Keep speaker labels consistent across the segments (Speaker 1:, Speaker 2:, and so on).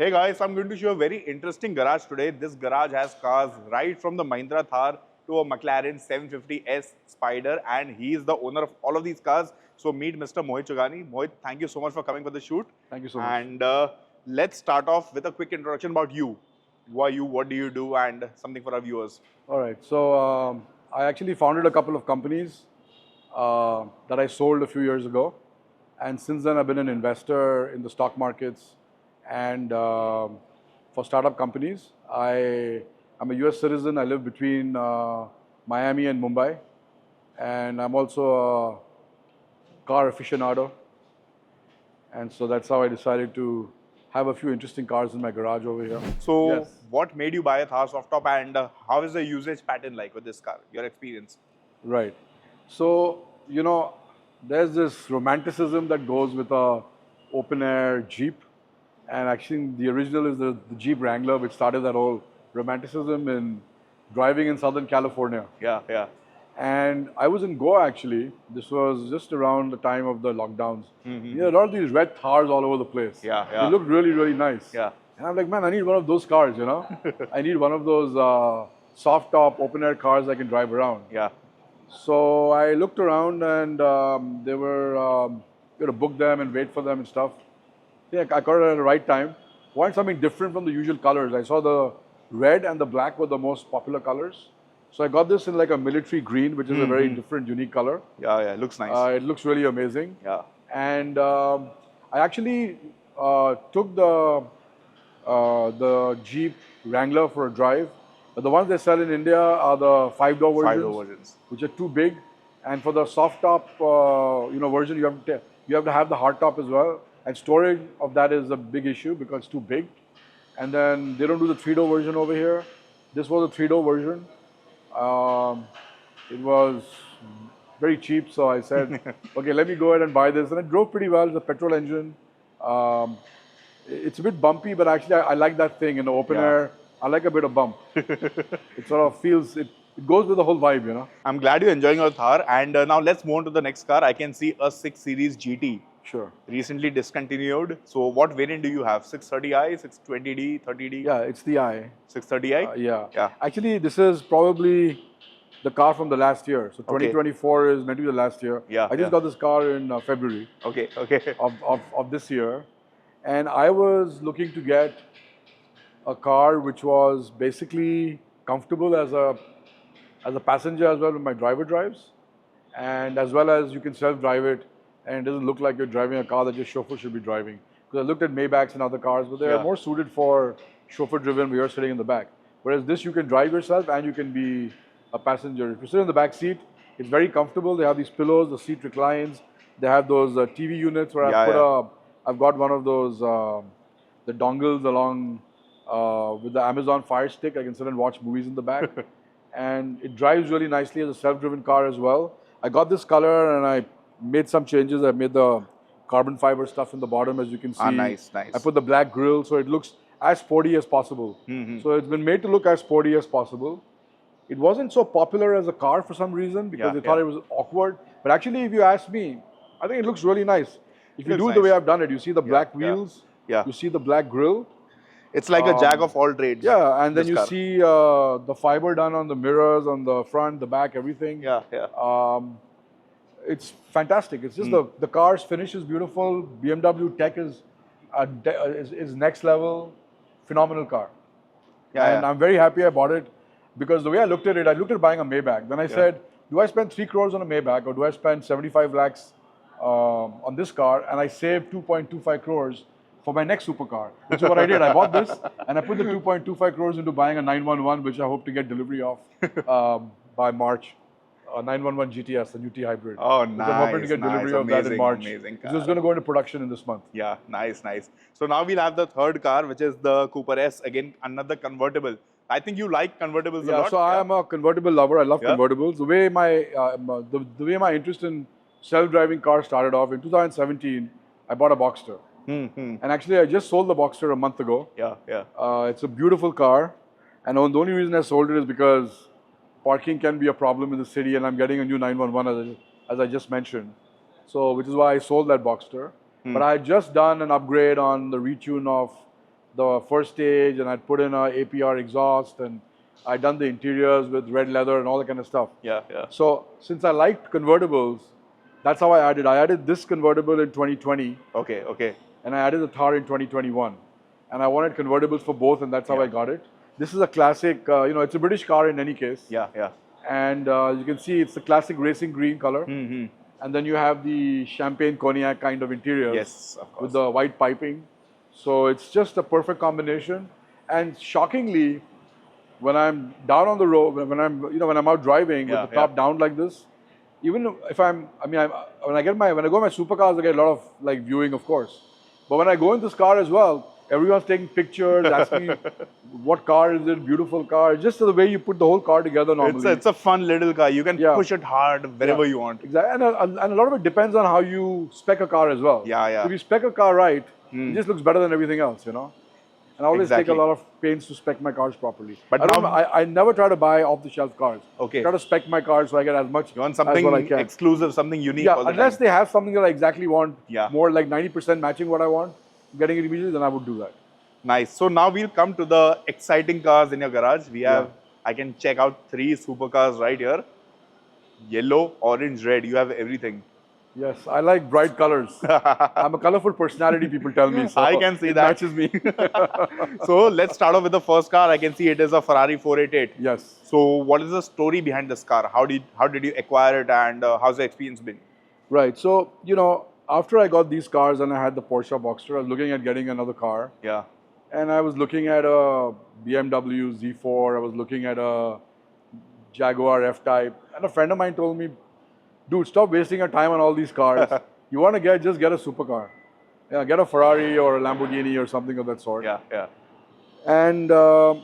Speaker 1: Hey guys, I'm going to show a very interesting garage today. This garage has cars right from the Mahindra Thar to a McLaren 750S Spider, and he is the owner of all of these cars. So meet Mr. Mohit Chugani. Mohit, thank you so much for coming for the shoot.
Speaker 2: Thank you so much.
Speaker 1: And let's start off with a quick introduction about you. Who are you? What do you do? And something for our viewers.
Speaker 2: All right. So I actually founded a couple of companies that I sold a few years ago, and since then I've been an investor in the stock markets and for startup companies. I'm a U.S. citizen. I live between Miami and Mumbai, and I'm also a car aficionado. And so that's how I decided to have a few interesting cars in my garage over here.
Speaker 1: So,
Speaker 2: Yes.
Speaker 1: what made you buy a Thar soft top, and how is the usage pattern like with this car? Your experience?
Speaker 2: Right. So, there's this romanticism that goes with a open air Jeep. And actually the original is the Jeep Wrangler, which started that whole romanticism in driving in Southern California.
Speaker 1: Yeah.
Speaker 2: And I was in Goa actually. This was just around the time of the lockdowns. A lot of these red Thars all over the place.
Speaker 1: Yeah.
Speaker 2: They looked really, really nice.
Speaker 1: Yeah.
Speaker 2: And I'm like, man, I need one of those cars, I need one of those soft top open air cars I can drive around.
Speaker 1: Yeah.
Speaker 2: So I looked around and they were, you had to book them and wait for them and stuff. Yeah, I got it at the right time. Wanted something different from the usual colors. I saw the red and the black were the most popular colors. So I got this in like a military green, which is a very different, unique color.
Speaker 1: Yeah, it looks nice.
Speaker 2: It looks really amazing.
Speaker 1: Yeah.
Speaker 2: And I actually took the Jeep Wrangler for a drive. The ones they sell in India are the five-door versions,
Speaker 1: Five-door versions.
Speaker 2: which are too big. And for the soft top, version, you have to have the hard top as well. And storage of that is a big issue because it's too big. And then they don't do the three-door version over here. This was a three-door version. It was very cheap, so I said, okay, let me go ahead and buy this. And it drove pretty well. It's a petrol engine. It's a bit bumpy, but actually I like that thing in the open air. I like a bit of bump. It sort of feels, it goes with the whole vibe,
Speaker 1: I'm glad you're enjoying your Thar. And now let's move on to the next car. I can see a 6 Series GT.
Speaker 2: Sure.
Speaker 1: Recently discontinued. So what variant do you have? 630i, 620d, 30d?
Speaker 2: Yeah, it's the I.
Speaker 1: 630i?
Speaker 2: Yeah. Actually, this is probably the car from the last year. So 2024 is meant to be the last year.
Speaker 1: Yeah.
Speaker 2: I just got this car in February.
Speaker 1: Okay.
Speaker 2: Of this year. And I was looking to get a car which was basically comfortable as a passenger as well when my driver drives. And as well as you can self-drive it. And it doesn't look like you're driving a car that your chauffeur should be driving. Because I looked at Maybachs and other cars, but they are more suited for chauffeur-driven where you're sitting in the back. Whereas this, you can drive yourself and you can be a passenger. If you sit in the back seat, it's very comfortable. They have these pillows, the seat reclines. They have those TV units where I've got one of those, the dongles along with the Amazon Fire Stick. I can sit and watch movies in the back. And it drives really nicely as a self-driven car as well. I got this color and I made some changes. I made the carbon fiber stuff in the bottom, as you can see.
Speaker 1: Nice.
Speaker 2: I put the black grille, so it looks as sporty as possible. So it's been made to look as sporty as possible. It wasn't so popular as a car for some reason because they thought it was awkward. But actually, if you ask me, I think it looks really nice. If you do it the way I've done it, you see the black wheels, you see the black grille.
Speaker 1: It's like a jack of all trades.
Speaker 2: Yeah, and then you see the fiber done on the mirrors, on the front, the back, everything. It's fantastic. It's just the car's finish is beautiful. BMW tech is next level, phenomenal car. And I'm very happy I bought it because the way I looked at buying a Maybach. Then I said, do I spend 3 crores on a Maybach or do I spend 75 lakhs on this car and I save 2.25 crores for my next supercar, which is what I did. I bought this and I put the 2.25 crores into buying a 911, which I hope to get delivery of by March. 911 GTS, the UT hybrid.
Speaker 1: Oh, nice.
Speaker 2: I'm hoping to get delivery of that in March.
Speaker 1: Amazing car.
Speaker 2: So it's going to go into production in this month.
Speaker 1: Yeah, nice. So now we'll have the third car, which is the Cooper S. Again, another convertible. I think you like convertibles a lot.
Speaker 2: So I am a convertible lover. I love convertibles. The way my interest in self-driving cars started off in 2017, I bought a Boxster. And actually, I just sold the Boxster a month ago. It's a beautiful car. And the only reason I sold it is because parking can be a problem in the city, and I'm getting a new 911 as I just mentioned. So, which is why I sold that Boxster. But I had just done an upgrade on the retune of the first stage, and I'd put in a APR exhaust, and I'd done the interiors with red leather and all that kind of stuff.
Speaker 1: Yeah, yeah.
Speaker 2: So since I liked convertibles, that's how I added. I added this convertible in 2020,
Speaker 1: Okay, okay.
Speaker 2: and I added the Thar in 2021. And I wanted convertibles for both, and that's how I got it. This is a classic, it's a British car in any case.
Speaker 1: Yeah, yeah.
Speaker 2: And you can see it's the classic racing green color. And then you have the champagne cognac kind of interior.
Speaker 1: Yes, of course.
Speaker 2: With the white piping. So it's just a perfect combination. And shockingly, when I'm down on the road, when I'm out driving with the top down like this, even if when I go in my supercars, I get a lot of like viewing, of course. But when I go in this car as well, everyone's taking pictures, asking me what car is it, beautiful car. Just the way you put the whole car together normally.
Speaker 1: It's a fun little car. You can push it hard wherever you want.
Speaker 2: Exactly. And a lot of it depends on how you spec a car as well.
Speaker 1: Yeah, yeah.
Speaker 2: If you spec a car right, it just looks better than everything else, And I always take a lot of pains to spec my cars properly. But I never try to buy off-the-shelf cars.
Speaker 1: Okay.
Speaker 2: I try to spec my cars so I get as much
Speaker 1: you want something
Speaker 2: as what I can.
Speaker 1: Exclusive, something unique.
Speaker 2: Yeah, unless they have something that I exactly want, more like 90% matching what I want, getting it immediately, then I would do that.
Speaker 1: Nice. So now we'll come to the exciting cars in your garage. We have, I can check out 3 supercars right here. Yellow, orange, red. You have everything.
Speaker 2: Yes, I like bright colors. I'm a colorful personality, people tell me. So
Speaker 1: I can see
Speaker 2: it
Speaker 1: that.
Speaker 2: matches me.
Speaker 1: So let's start off with the first car. I can see it is a Ferrari 488.
Speaker 2: Yes.
Speaker 1: So what is the story behind this car? How did you acquire it, and how's the experience been?
Speaker 2: Right. So, after I got these cars and I had the Porsche Boxster, I was looking at getting another car.
Speaker 1: Yeah.
Speaker 2: And I was looking at a BMW Z4. I was looking at a Jaguar F-Type. And a friend of mine told me, dude, stop wasting your time on all these cars. You want to just get a supercar. Yeah, get a Ferrari or a Lamborghini or something of that sort.
Speaker 1: Yeah, yeah.
Speaker 2: And a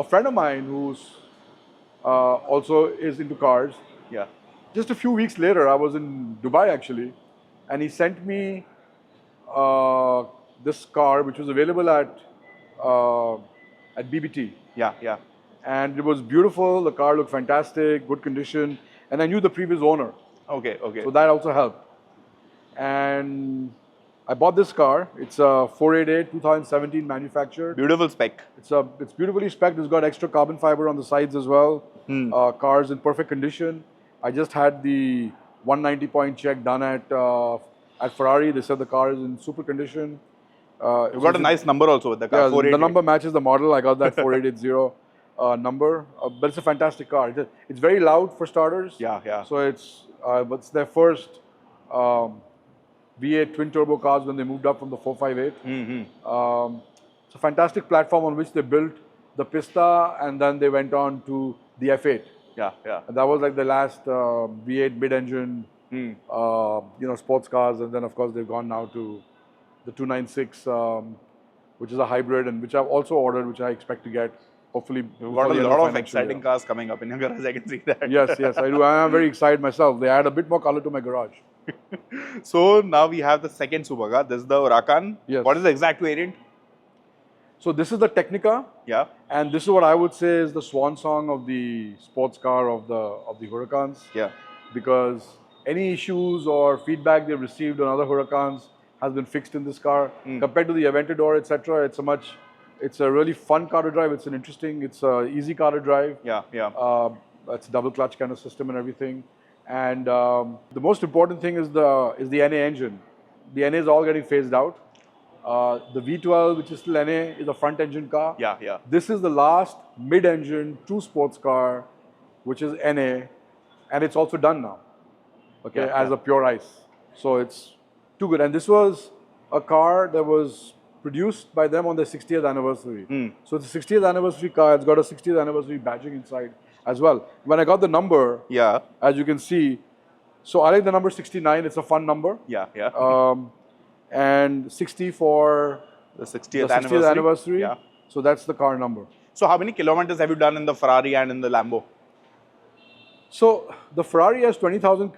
Speaker 2: friend of mine who's also is into cars.
Speaker 1: Yeah.
Speaker 2: Just a few weeks later, I was in Dubai actually, and he sent me this car which was available at BBT.
Speaker 1: Yeah, yeah.
Speaker 2: And it was beautiful. The car looked fantastic, good condition, and I knew the previous owner.
Speaker 1: Okay, okay.
Speaker 2: So that also helped. And I bought this car. It's a 488 2017 manufactured.
Speaker 1: Beautiful spec.
Speaker 2: It's beautifully spec'd. It's got extra carbon fiber on the sides as well. Car's in perfect condition. I just had the 190-point check done at Ferrari. They said the car is in super condition.
Speaker 1: You've got a nice number also with the car.
Speaker 2: Yeah, the number matches the model. I got that 4880 number. But it's a fantastic car. It's very loud for starters.
Speaker 1: Yeah, yeah.
Speaker 2: So it's their first V8 twin turbo cars when they moved up from the 458. It's a fantastic platform on which they built the Pista, and then they went on to the F8.
Speaker 1: Yeah, yeah.
Speaker 2: And that was like the last V8 mid-engine, sports cars, and then of course they've gone now to the 296, which is a hybrid, and which I've also ordered, which I expect to get. Hopefully,
Speaker 1: you've got a lot of exciting cars coming up in your garage. I can see that.
Speaker 2: Yes, yes, I do. I am very excited myself. They add a bit more color to my garage.
Speaker 1: So now we have the second supercar. This is the Huracan.
Speaker 2: Yes.
Speaker 1: What is the exact variant?
Speaker 2: So this is the Technica.
Speaker 1: Yeah.
Speaker 2: And this is what I would say is the swan song of the sports car of the Huracans.
Speaker 1: Yeah.
Speaker 2: Because any issues or feedback they've received on other Huracans has been fixed in this car. Compared to the Aventador, etc., it's a really fun car to drive. It's an easy car to drive.
Speaker 1: Yeah, yeah.
Speaker 2: It's a double clutch kind of system and everything. And the most important thing is the NA engine. The NA is all getting phased out. The V12, which is still NA, is a front engine car.
Speaker 1: Yeah, yeah.
Speaker 2: This is the last mid-engine true sports car, which is NA, and it's also done now. Okay, as a pure ICE. So it's too good. And this was a car that was produced by them on their 60th anniversary. So it's a 60th anniversary car. It's got a 60th anniversary badging inside as well. When I got the number, as you can see, so I like the number 69. It's a fun number.
Speaker 1: Yeah, yeah.
Speaker 2: And 60 for
Speaker 1: the 60th
Speaker 2: anniversary.
Speaker 1: Yeah.
Speaker 2: So that's the car number.
Speaker 1: So how many kilometers have you done in the Ferrari and in the Lambo?
Speaker 2: So the Ferrari has 20,000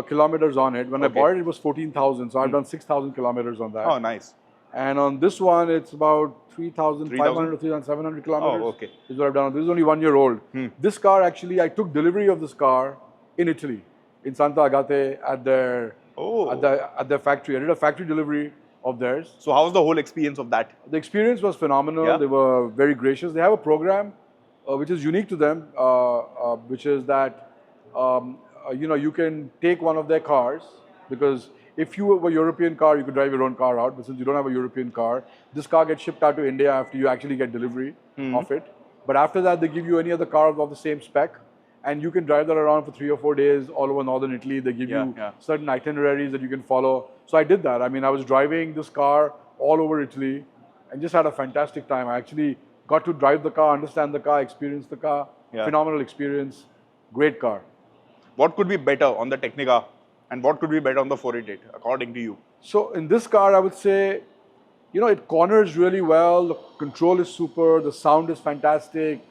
Speaker 2: kilometers on it. When I bought it, it was 14,000. So I've done 6,000 kilometers on that.
Speaker 1: Oh, nice.
Speaker 2: And on this one, it's about 3,500 or 3,700 kilometers.
Speaker 1: Oh, okay.
Speaker 2: Is what I've done. This is only 1 year old. This car, actually, I took delivery of this car in Italy, in Santa Agate at their factory. I did a factory delivery of theirs.
Speaker 1: So how was the whole experience of that?
Speaker 2: The experience was phenomenal.
Speaker 1: Yeah.
Speaker 2: They were very gracious. They have a program which is unique to them, which is that you can take one of their cars, because if you have a European car, you could drive your own car out. But since you don't have a European car, this car gets shipped out to India after you actually get delivery of it. But after that, they give you any other car of the same spec, and you can drive that around for 3 or 4 days all over northern Italy. They give you certain itineraries that you can follow. So I did that. I mean, I was driving this car all over Italy and just had a fantastic time. I actually got to drive the car, understand the car, experience the car. Phenomenal experience. Great car.
Speaker 1: What could be better on the Technica and what could be better on the 488, according to you?
Speaker 2: So in this car, I would say, it corners really well. The control is super. The sound is fantastic.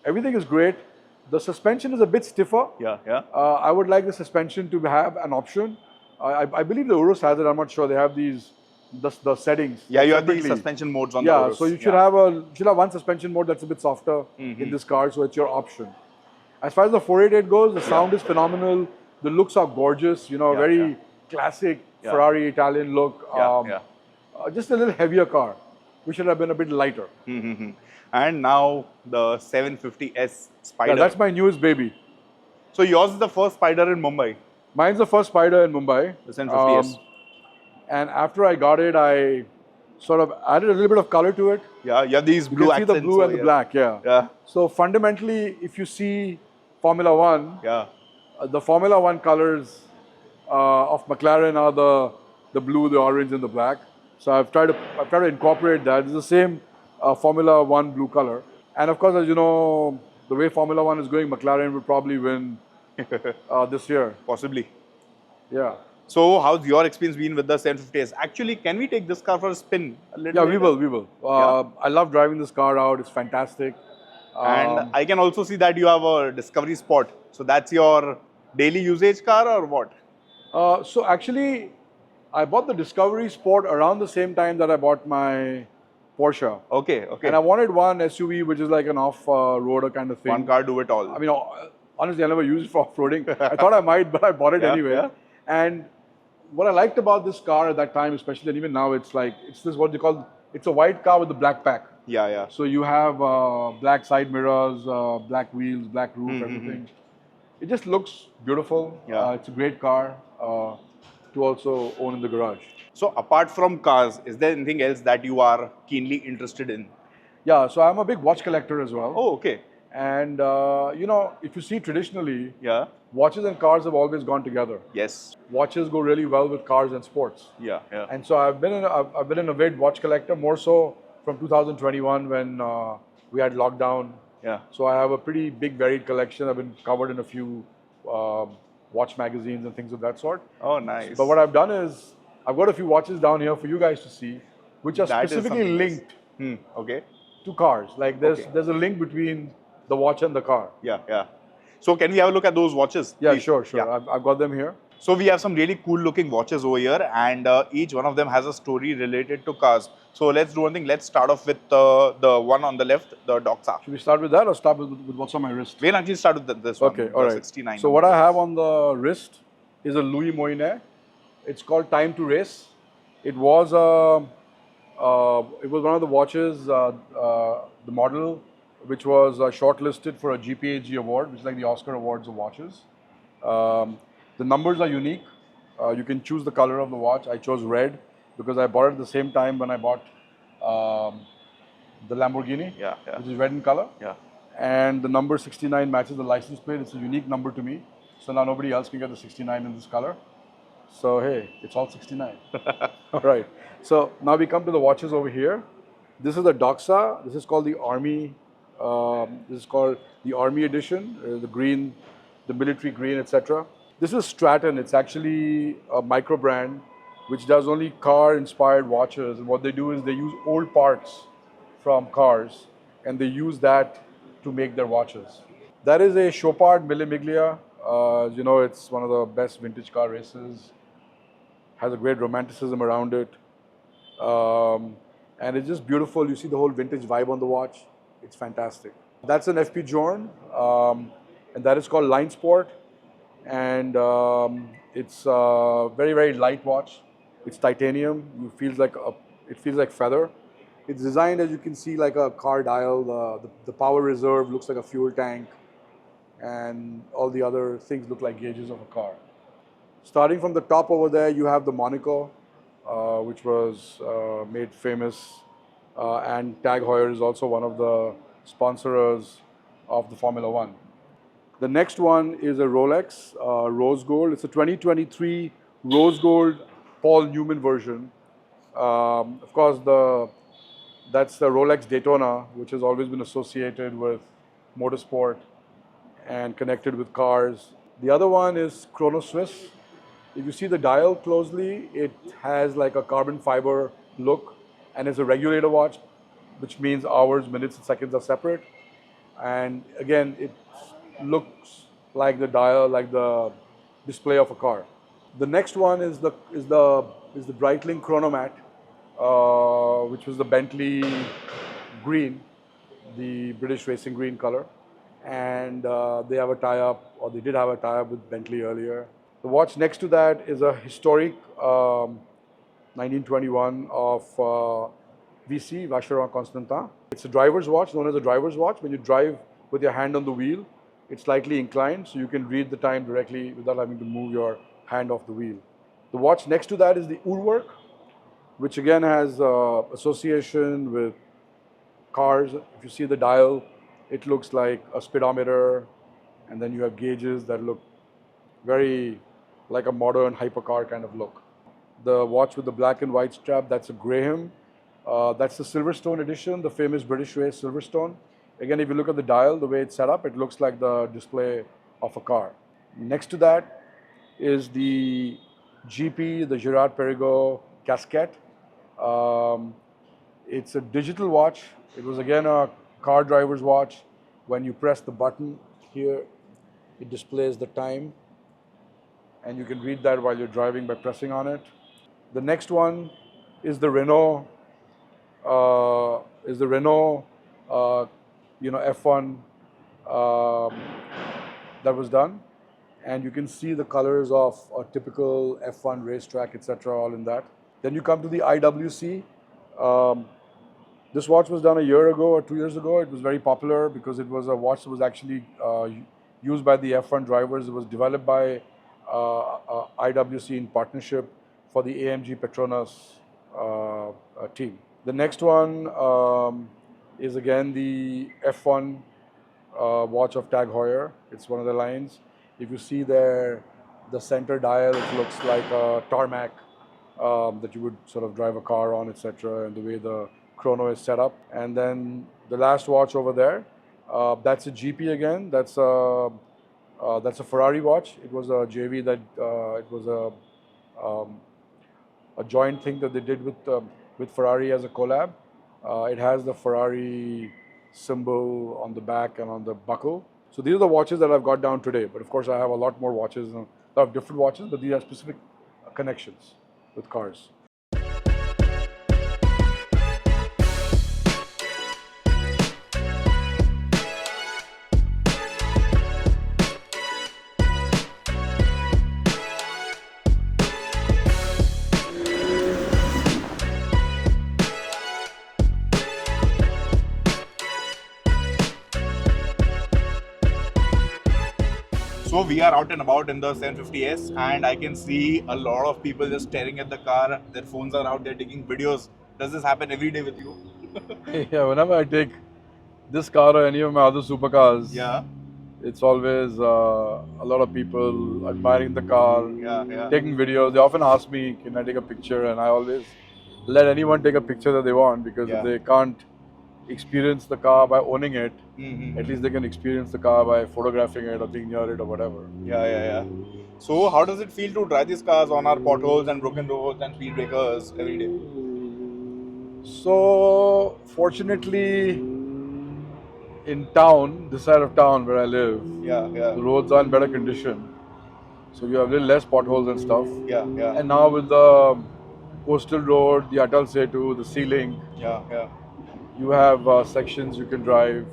Speaker 2: Everything is great. The suspension is a bit stiffer. I would like the suspension to have an option. I believe the Urus has it. I'm not sure. They have the settings.
Speaker 1: Yeah, you have these suspension modes on the Urus.
Speaker 2: So you should have one suspension mode that's a bit softer in this car. So it's your option. As far as the 488 goes, the sound is phenomenal. The looks are gorgeous. Very classic Ferrari Italian look. Just a little heavier car. We should have been a bit lighter.
Speaker 1: And now the 750S Spider.
Speaker 2: Yeah, that's my newest baby.
Speaker 1: So yours is the first Spider in Mumbai?
Speaker 2: Mine's the first Spider in Mumbai.
Speaker 1: The 750S.
Speaker 2: And after I got it, I sort of added a little bit of color to it.
Speaker 1: Yeah, you have these blue accents.
Speaker 2: You can see the blue and the black, So fundamentally, if you see Formula One, the Formula One colors of McLaren are the blue, the orange, and the black. So I've tried to incorporate that. It's the same Formula One blue color. And of course, as you know, the way Formula One is going, McLaren will probably win this year.
Speaker 1: Possibly.
Speaker 2: Yeah.
Speaker 1: So how's your experience been with the 750S? Actually, can we take this car for a spin a little
Speaker 2: Yeah, we will. I love driving this car out. It's fantastic.
Speaker 1: And I can also see that you have a Discovery Sport. So that's your daily usage car or what?
Speaker 2: So actually, I bought the Discovery Sport around the same time that I bought my Porsche.
Speaker 1: Okay.
Speaker 2: And I wanted one SUV which is like an off-roader kind of thing.
Speaker 1: One car do it all.
Speaker 2: I mean, honestly, I never used it for off-roading. I thought I might, but I bought it anyway. And what I liked about this car at that time, especially, and even now, it's this what they call, it's a white car with the black pack. So you have black side mirrors, black wheels, black roof, everything. It just looks beautiful. It's a great car to also own in the garage.
Speaker 1: So apart from cars, is there anything else that you are keenly interested in?
Speaker 2: Yeah, so I'm a big watch collector as well.
Speaker 1: Oh, okay.
Speaker 2: And if you see traditionally,
Speaker 1: Yeah.
Speaker 2: watches and cars have always gone together.
Speaker 1: Yes.
Speaker 2: Watches go really well with cars and sports.
Speaker 1: Yeah.
Speaker 2: And so I've been an avid watch collector, more so from 2021 when we had lockdown.
Speaker 1: Yeah.
Speaker 2: So I have a pretty big varied collection. I've been covered in a few watch magazines and things of that sort.
Speaker 1: Oh, nice.
Speaker 2: But what I've done is I've got a few watches down here for you guys to see, which are
Speaker 1: That is
Speaker 2: specifically
Speaker 1: something
Speaker 2: linked
Speaker 1: Okay.
Speaker 2: to cars. Like there's a link between the watch and the car.
Speaker 1: Yeah. So can we have a look at those watches?
Speaker 2: Yeah,
Speaker 1: please?
Speaker 2: sure.
Speaker 1: Yeah.
Speaker 2: I've got them here.
Speaker 1: So we have some really cool looking watches over here, and each one of them has a story related to cars. So let's do one thing. Let's start off with the one on the left, the Doxa.
Speaker 2: Should we start with that or start with what's on my wrist?
Speaker 1: We'll actually start with this one.
Speaker 2: Okay, all right.
Speaker 1: 69.
Speaker 2: So what I have on the wrist is a Louis Moinet. It's called Time to Race. It was one of the watches, the model, which was shortlisted for a GPAG award, which is like the Oscar Awards of watches. The numbers are unique. You can choose the color of the watch. I chose red because I bought it at the same time when I bought the Lamborghini, which is red in color. And the number 69 matches the license plate. It's a unique number to me. So now nobody else can get the 69 in this color. So hey, it's all 69. All right. So now we come to the watches over here. This is the Doxa. This is called the Army. This is called the Army Edition, the green, the military green, etc. This is Stratton. It's actually a micro brand which does only car-inspired watches. And what they do is they use old parts from cars and they use that to make their watches. That is a Chopard Mille Miglia. It's one of the best vintage car races. Has a great romanticism around it. And it's just beautiful. You see the whole vintage vibe on the watch. It's fantastic. That's an FP Journe, and that is called Line Sport. And it's a very, very light watch. It's titanium. It feels like feather. It's designed, as you can see, like a car dial. The power reserve looks like a fuel tank, and all the other things look like gauges of a car. Starting from the top over there, you have the Monaco, which was made famous, and Tag Heuer is also one of the sponsors of the Formula One. The next one is a Rolex Rose Gold. It's a 2023 Rose Gold Paul Newman version. Of course, that's the Rolex Daytona, which has always been associated with motorsport and connected with cars. The other one is Chrono Swiss. If you see the dial closely, it has like a carbon fiber look, and it's a regulator watch, which means hours, minutes, and seconds are separate. And again, it looks like the dial, like the display of a car. The next one is the Breitling Chronomat, which was the Bentley green, the British racing green color, and they have a tie-up, or they did have a tie-up with Bentley earlier. The watch next to that is a historic 1921 of VC, Vacheron Constantin. It's a driver's watch, known as a driver's watch. When you drive with your hand on the wheel, it's slightly inclined, so you can read the time directly without having to move your hand off the wheel. The watch next to that is the Urwerk, which again has association with cars. If you see the dial, it looks like a speedometer, and then you have gauges that look very like a modern hypercar kind of look. The watch with the black and white strap, that's a Graham. That's the Silverstone edition, the famous British race Silverstone. Again, if you look at the dial, the way it's set up, it looks like the display of a car. Next to that is the GP, the Girard Perregaux Casquette. It's a digital watch. It was again a car driver's watch. When you press the button here, it displays the time, and you can read that while you're driving by pressing on it. The next one is the Renault. F1 that was done, and you can see the colors of a typical F1 racetrack, etc., all in that. Then you come to the IWC. This watch was done a year ago or 2 years ago. It was very popular because it was a watch that was actually used by the F1 drivers. It was developed by IWC in partnership for the AMG Petronas team. The next one is again the F1 watch of Tag Heuer. It's one of the lines. If you see there, the center dial, it looks like a tarmac that you would sort of drive a car on, etc., and the way the chrono is set up. And then the last watch over there, that's a GP again. That's a Ferrari watch. It was a JV that it was a joint thing that they did with Ferrari as a collab. It has the Ferrari symbol on the back and on the buckle. So these are the watches that I've got down today. But of course, I have a lot more watches, and a lot of different watches, but these are specific connections with cars.
Speaker 1: So we are out and about in the 750S, and I can see a lot of people just staring at the car. Their phones are out there taking videos. Does this happen every day with you?
Speaker 2: Yeah, whenever I take this car or any of my other supercars,
Speaker 1: Yeah.
Speaker 2: it's always a lot of people admiring the car,
Speaker 1: Yeah.
Speaker 2: taking videos. They often ask me, can I take a picture? And I always let anyone take a picture that they want, because if they can't experience the car by owning it, at least they can experience the car by photographing it or being near it or whatever.
Speaker 1: Yeah. So how does it feel to drive these cars on our potholes and broken roads and speed breakers every day?
Speaker 2: So fortunately, in town, this side of town where I live, the roads are in better condition. So you have a little less potholes and stuff.
Speaker 1: Yeah.
Speaker 2: And now with the coastal road, the Atal Setu, the Sea-Link, you have sections you can drive.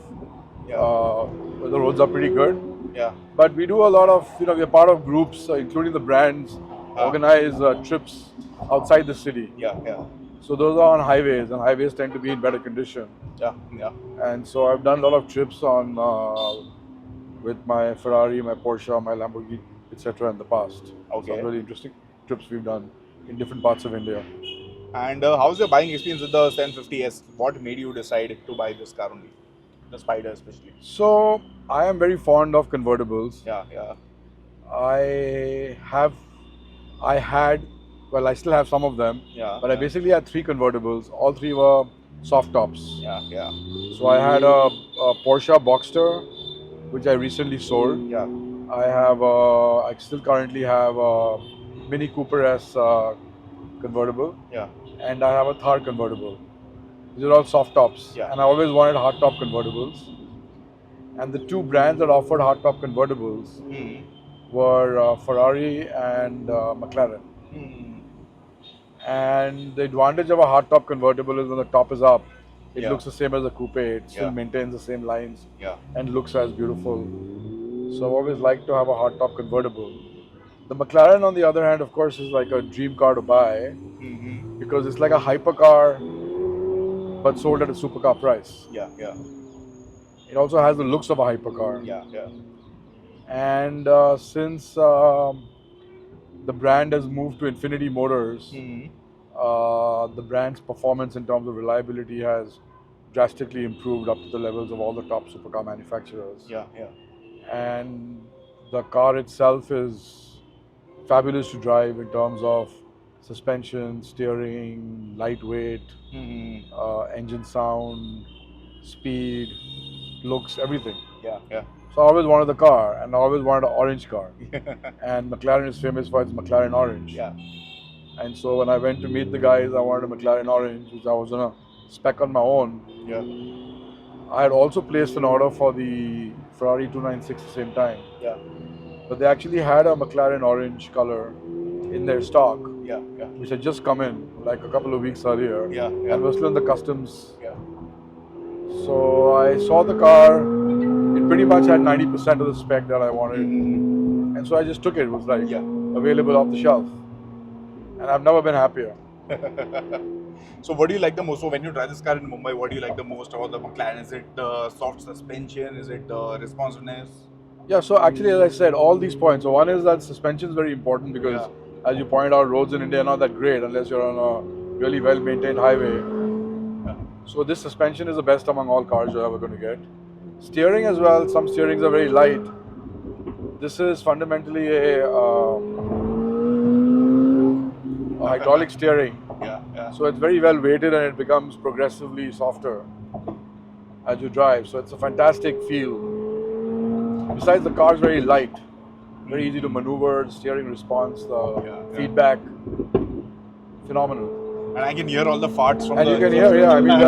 Speaker 2: Where the roads are pretty good.
Speaker 1: Yeah.
Speaker 2: But we do a lot of, we're part of groups, including the brands, organize trips outside the city.
Speaker 1: Yeah.
Speaker 2: So those are on highways, and highways tend to be in better condition.
Speaker 1: Yeah.
Speaker 2: And so I've done a lot of trips on with my Ferrari, my Porsche, my Lamborghini, etc. in the past.
Speaker 1: Okay.
Speaker 2: Some really interesting trips we've done in different parts of India.
Speaker 1: And how's your buying experience with the 750S? What made you decide to buy this car only? The Spider especially.
Speaker 2: So I am very fond of convertibles.
Speaker 1: Yeah.
Speaker 2: I had, well, I still have some of them.
Speaker 1: Yeah.
Speaker 2: But I basically had 3 convertibles. All 3 were soft tops.
Speaker 1: Yeah.
Speaker 2: So I had a Porsche Boxster, which I recently sold.
Speaker 1: Yeah.
Speaker 2: I still currently have a Mini Cooper S convertible.
Speaker 1: Yeah.
Speaker 2: And I have a Thar convertible. These are all soft tops.
Speaker 1: Yeah.
Speaker 2: And I always wanted hard top convertibles. And the 2 brands that offered hard top convertibles were Ferrari and McLaren. And the advantage of a hard top convertible is when the top is up, it looks the same as a coupe. It still maintains the same lines and looks as beautiful. So I've always liked to have a hard top convertible. The McLaren, on the other hand, of course, is like a dream car to buy because it's like a hypercar but sold at a supercar price.
Speaker 1: Yeah.
Speaker 2: It also has the looks of a hypercar.
Speaker 1: Yeah.
Speaker 2: And since the brand has moved to Infinity Motors, the brand's performance in terms of reliability has drastically improved up to the levels of all the top supercar manufacturers.
Speaker 1: Yeah.
Speaker 2: And the car itself is fabulous to drive in terms of suspension, steering, lightweight, engine sound, speed, looks, everything.
Speaker 1: Yeah.
Speaker 2: So I always wanted the car, and I always wanted an orange car. And McLaren is famous for its McLaren orange.
Speaker 1: Yeah.
Speaker 2: And so when I went to meet the guys, I wanted a McLaren orange, which I was gonna spec on my own.
Speaker 1: Yeah.
Speaker 2: I had also placed an order for the Ferrari 296 at the same time.
Speaker 1: Yeah.
Speaker 2: But they actually had a McLaren orange color in their stock,
Speaker 1: Yeah.
Speaker 2: which had just come in like a couple of weeks earlier.
Speaker 1: Yeah.
Speaker 2: And was still in the customs.
Speaker 1: Yeah.
Speaker 2: So I saw the car. It pretty much had 90% of the spec that I wanted. And so I just took it. It was like available off the shelf. And I've never been happier.
Speaker 1: So what do you like the most? So when you drive this car in Mumbai, what do you like the most about the McLaren? Is it the soft suspension? Is it the responsiveness?
Speaker 2: Yeah, so actually, as I said, all these points. So one is that suspension is very important because, as you pointed out, roads in India are not that great unless you're on a really well-maintained highway. So this suspension is the best among all cars you're ever going to get. Steering as well, some steerings are very light. This is fundamentally a hydraulic steering.
Speaker 1: Yeah.
Speaker 2: So it's very well weighted and it becomes progressively softer as you drive. So it's a fantastic feel. Besides, the car is very light, very easy to maneuver, the steering response, the feedback, phenomenal.
Speaker 1: And I can hear all the farts from
Speaker 2: and you can hear, I mean,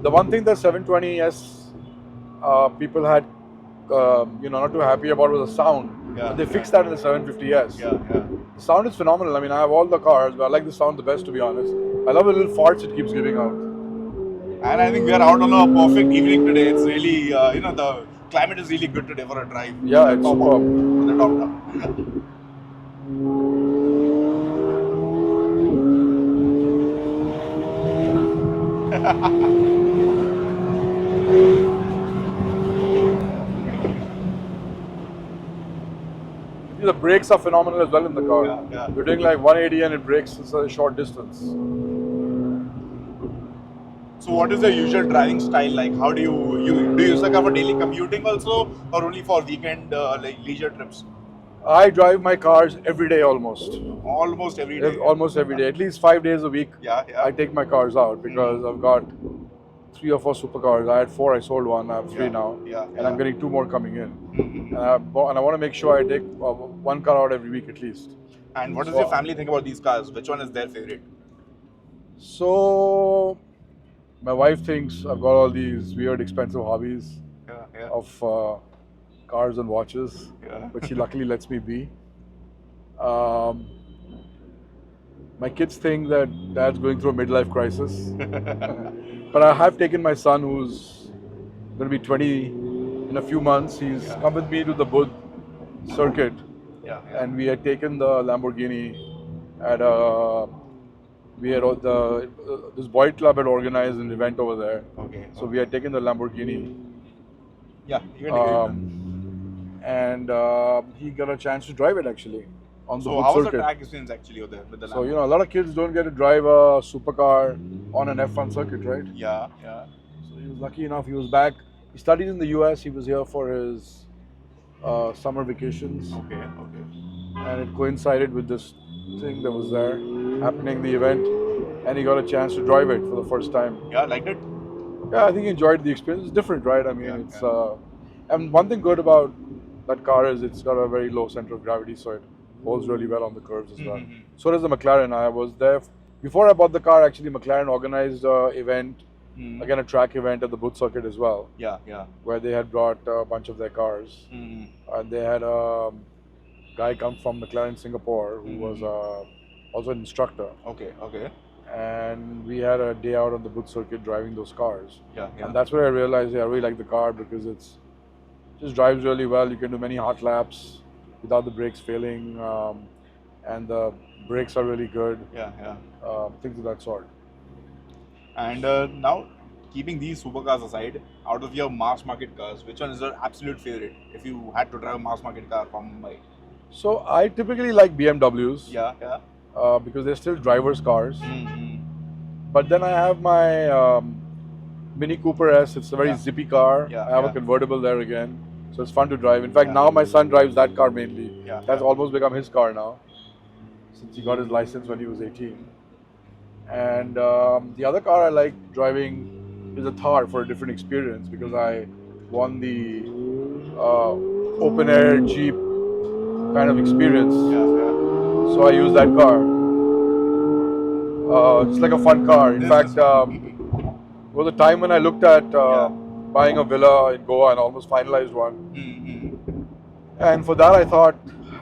Speaker 2: the one thing that 720S people had, not too happy about was the sound. But they fixed that in the 750S. The sound is phenomenal. I mean, I have all the cars, but I like the sound the best, to be honest. I love the little farts it keeps giving out.
Speaker 1: And I think we are out on a perfect evening today. It's really, the climate is really good today for a drive.
Speaker 2: Yeah, it's superb.
Speaker 1: The top down.
Speaker 2: The brakes are phenomenal as well in the car.
Speaker 1: Yeah.
Speaker 2: We're doing like 180 and it brakes a short distance.
Speaker 1: So what is the usual driving style like? How do you use the car for daily commuting also, or only for weekend leisure trips?
Speaker 2: I drive my cars every day almost.
Speaker 1: Almost every day.
Speaker 2: Almost every day. At least 5 days a week.
Speaker 1: Yeah.
Speaker 2: I take my cars out because I've got 3 or 4 supercars. I had 4, I sold 1, I have 3 now. And I'm getting 2 more coming in. And I want to make sure I take 1 car out every week at least.
Speaker 1: And what does your family think about these cars? Which one is their favorite?
Speaker 2: So, my wife thinks I've got all these weird expensive hobbies of cars and watches, but she luckily lets me be. My kids think that Dad's going through a midlife crisis. But I have taken my son, who's going to be 20 in a few months. He's come with me to the Buddh circuit.
Speaker 1: Yeah.
Speaker 2: and we had taken the Lamborghini at this boy club had organized an event over there.
Speaker 1: Okay.
Speaker 2: So we had taken the Lamborghini,
Speaker 1: Yeah, you can take it.
Speaker 2: and he got a chance to drive it actually on the
Speaker 1: So
Speaker 2: boot
Speaker 1: how was the
Speaker 2: circuit.
Speaker 1: track experience actually over there with the
Speaker 2: So
Speaker 1: Lambo?
Speaker 2: a lot of kids don't get to drive a supercar on an F1 circuit, right?
Speaker 1: Yeah, yeah.
Speaker 2: So he was lucky enough. He was back. He studied in the US. He was here for his summer vacations,
Speaker 1: Okay, okay.
Speaker 2: and it coincided with this thing that was there happening, the event, and he got a chance to drive it for the first time.
Speaker 1: Yeah, liked it?
Speaker 2: Yeah, I think he enjoyed the experience. It's different, right? I mean,
Speaker 1: Yeah,
Speaker 2: it's
Speaker 1: yeah.
Speaker 2: and one thing good about that car is it's got a very low center of gravity, so it holds really well on the curves as well.
Speaker 1: Mhm.
Speaker 2: So does the McLaren. I was there before I bought the car. Actually, McLaren organized an event, again a track event at the boot circuit as well,
Speaker 1: Yeah, yeah.
Speaker 2: where they had brought a bunch of their cars. And they had a guy come from McLaren Singapore who was also an instructor.
Speaker 1: Okay, okay.
Speaker 2: And we had a day out on the boot circuit driving those cars.
Speaker 1: Yeah, yeah.
Speaker 2: And that's where I realized, yeah, I really like the car because it's just drives really well. You can do many hot laps without the brakes failing, and the brakes are really good.
Speaker 1: Yeah, yeah.
Speaker 2: Things of that sort.
Speaker 1: And now, keeping these supercars aside, out of your mass market cars, which one is your absolute favorite if you had to drive a mass market car from Mumbai?
Speaker 2: So I typically like BMWs.
Speaker 1: Yeah, yeah.
Speaker 2: Because they're still drivers' cars.
Speaker 1: Mm-hmm.
Speaker 2: But then I have my Mini Cooper S. It's a very zippy car.
Speaker 1: Yeah,
Speaker 2: I have
Speaker 1: yeah.
Speaker 2: a convertible there again, so it's fun to drive. In fact, now my son drives that car mainly.
Speaker 1: Yeah,
Speaker 2: That's
Speaker 1: yeah.
Speaker 2: almost become his car now, since he got his license when he was 18. And the other car I like driving is a Thar for a different experience because I won the open air Jeep kind of experience.
Speaker 1: Yeah, yeah.
Speaker 2: So I use that car. It's like a fun car. In fact, there was a time when I looked at buying a villa in Goa and almost finalized one. And for that, I thought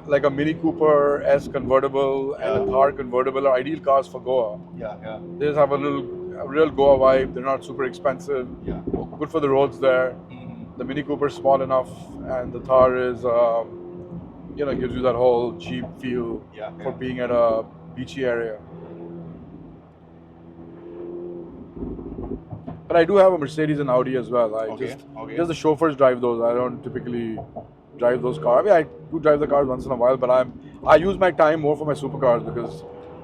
Speaker 2: like a Mini Cooper S convertible and a Thar convertible are ideal cars for Goa.
Speaker 1: Yeah, yeah.
Speaker 2: They just have a real Goa vibe. They're not super expensive.
Speaker 1: Yeah.
Speaker 2: Good for the roads there. The Mini Cooper is small enough, and the Thar is, gives you that whole Jeep feel for being at a beachy area. But I do have a Mercedes and Audi as well. Just the chauffeurs drive those. I don't typically drive those cars. I mean, I do drive the cars once in a while, but I use my time more for my supercars because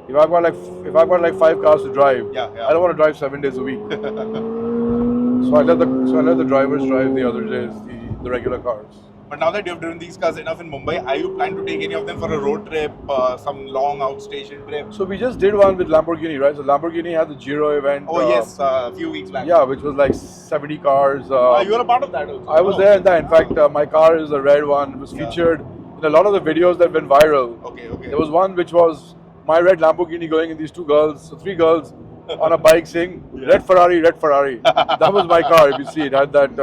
Speaker 2: if I've got like 5 cars to drive, I don't want to drive 7 days a week. So I let the drivers drive the other days, the regular cars.
Speaker 1: But now that you've driven these cars enough in Mumbai, are you planning to take any of them for a road trip, some long outstation trip?
Speaker 2: So we just did one with Lamborghini, right? So Lamborghini had the Giro event.
Speaker 1: Oh yes, a few weeks back.
Speaker 2: Yeah, which was like 70 cars.
Speaker 1: You were a part of that also.
Speaker 2: I was there in that. In fact, my car is a red one. It was featured in a lot of the videos that went viral.
Speaker 1: Okay, okay.
Speaker 2: There was one which was my red Lamborghini going in these 3 girls on a bike saying, "Red Ferrari, red Ferrari." That was my car. If you see, it had that.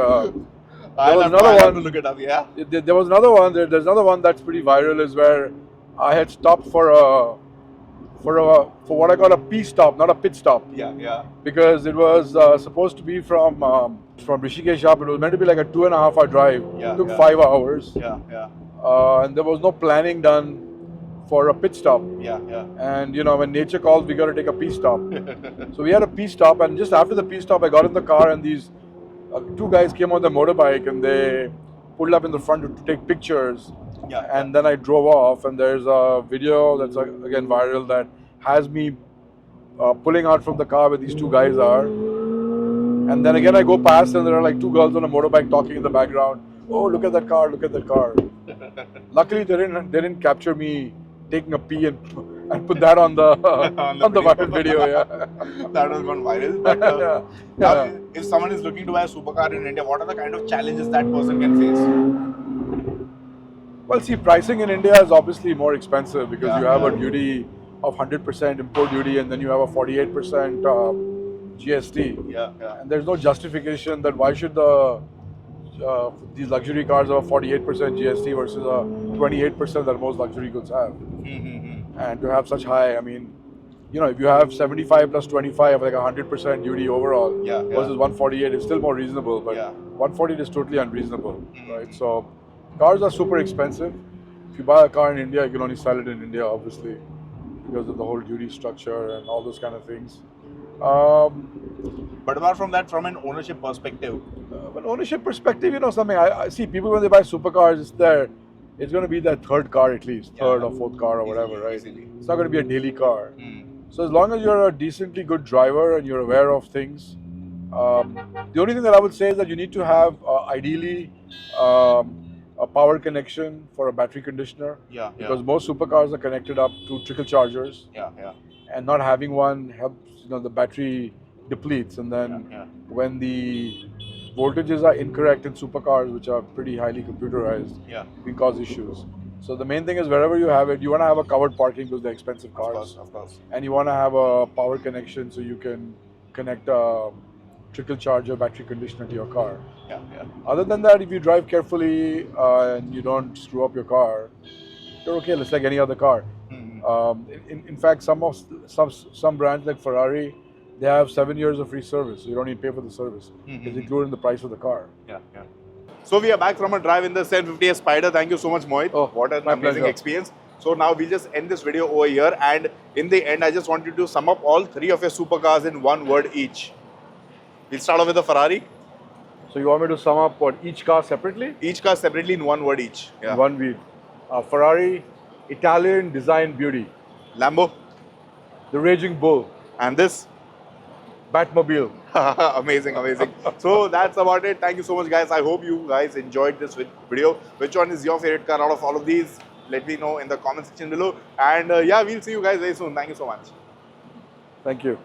Speaker 2: There was another one.
Speaker 1: To look it up, yeah.
Speaker 2: There was another one. There's another one that's pretty viral. Is where I had stopped for what I call a pee stop, not a pit stop.
Speaker 1: Yeah, yeah.
Speaker 2: Because it was supposed to be from Rishikesh up. It was meant to be like a 2.5-hour drive.
Speaker 1: Yeah,
Speaker 2: it took 5 hours.
Speaker 1: Yeah, yeah.
Speaker 2: And there was no planning done for a pit stop.
Speaker 1: Yeah, yeah.
Speaker 2: And when nature calls, we got to take a pee stop. So we had a pee stop, and just after the pee stop, I got in the car, and these 2 guys came on the motorbike, and they pulled up in the front to take pictures.
Speaker 1: Yeah.
Speaker 2: And then I drove off, and there's a video that's again viral that has me pulling out from the car where these 2 guys are. And then again I go past, and there are like 2 girls on a motorbike talking in the background. Oh, look at that car! Look at that car! Luckily, they didn't capture me taking a pee and put that on the viral video. Yeah,
Speaker 1: that was gone viral. But now, if someone is looking to buy a supercar in India, what are the kind of challenges that person can face?
Speaker 2: Well, see, pricing in India is obviously more expensive because you have a duty of 100% import duty, and then you have a 48% GST.
Speaker 1: Yeah, yeah.
Speaker 2: And there's no justification that why should these luxury cars have a 48% GST versus a 28% that most luxury goods have. And to have such high, I mean, if you have 75 plus 25, like 100% duty overall, versus 148 is still more reasonable, but 148 is totally unreasonable, right? So cars are super expensive. if you buy a car in India, you can only sell it in India, obviously, because of the whole duty structure and all those kind of things.
Speaker 1: But apart from that, from an ownership perspective,
Speaker 2: But ownership perspective, you know something. I see people when they buy supercars, it's going to be their third car at least, third or fourth car or whatever, right?
Speaker 1: easily.
Speaker 2: It's not going to be a daily car. So as long as you're a decently good driver and you're aware of things, the only thing that I would say is that you need to have ideally a power connection for a battery conditioner.
Speaker 1: Yeah,
Speaker 2: Because most supercars are connected up to trickle chargers,
Speaker 1: yeah, yeah.
Speaker 2: and not having one helps. The battery depletes, and then
Speaker 1: Yeah.
Speaker 2: when the voltages are incorrect in supercars, which are pretty highly computerized,
Speaker 1: Yeah.
Speaker 2: it can cause issues. So the main thing is wherever you have it, you want to have a covered parking because they're expensive cars,
Speaker 1: Of course.
Speaker 2: and you want to have a power connection so you can connect a trickle charger battery conditioner to your car.
Speaker 1: Yeah, yeah.
Speaker 2: Other than that, if you drive carefully and you don't screw up your car, you're okay. It's like any other car. In fact, some brands like Ferrari, they have 7 years of free service, so you don't need to pay for the service. It's included in the price of the car.
Speaker 1: Yeah, yeah. So we are back from a drive in the 750S Spider. Thank you so much, Mohit.
Speaker 2: Oh,
Speaker 1: what an
Speaker 2: my
Speaker 1: amazing
Speaker 2: pleasure.
Speaker 1: experience. So now we'll just end this video over here, and in the end, I just want you to sum up all three of your supercars in one word each. We'll start off with the Ferrari.
Speaker 2: So you want me to sum up what each car separately?
Speaker 1: Each car separately in one word each. Yeah.
Speaker 2: One wheel. Ferrari, Italian design beauty.
Speaker 1: Lambo.
Speaker 2: The Raging Bull.
Speaker 1: And this.
Speaker 2: Batmobile.
Speaker 1: Amazing, amazing. So that's about it. Thank you so much, guys. I hope you guys enjoyed this video. Which one is your favorite car out of all of these? Let me know in the comment section below. And yeah, we'll see you guys very soon. Thank you so much.
Speaker 2: Thank you.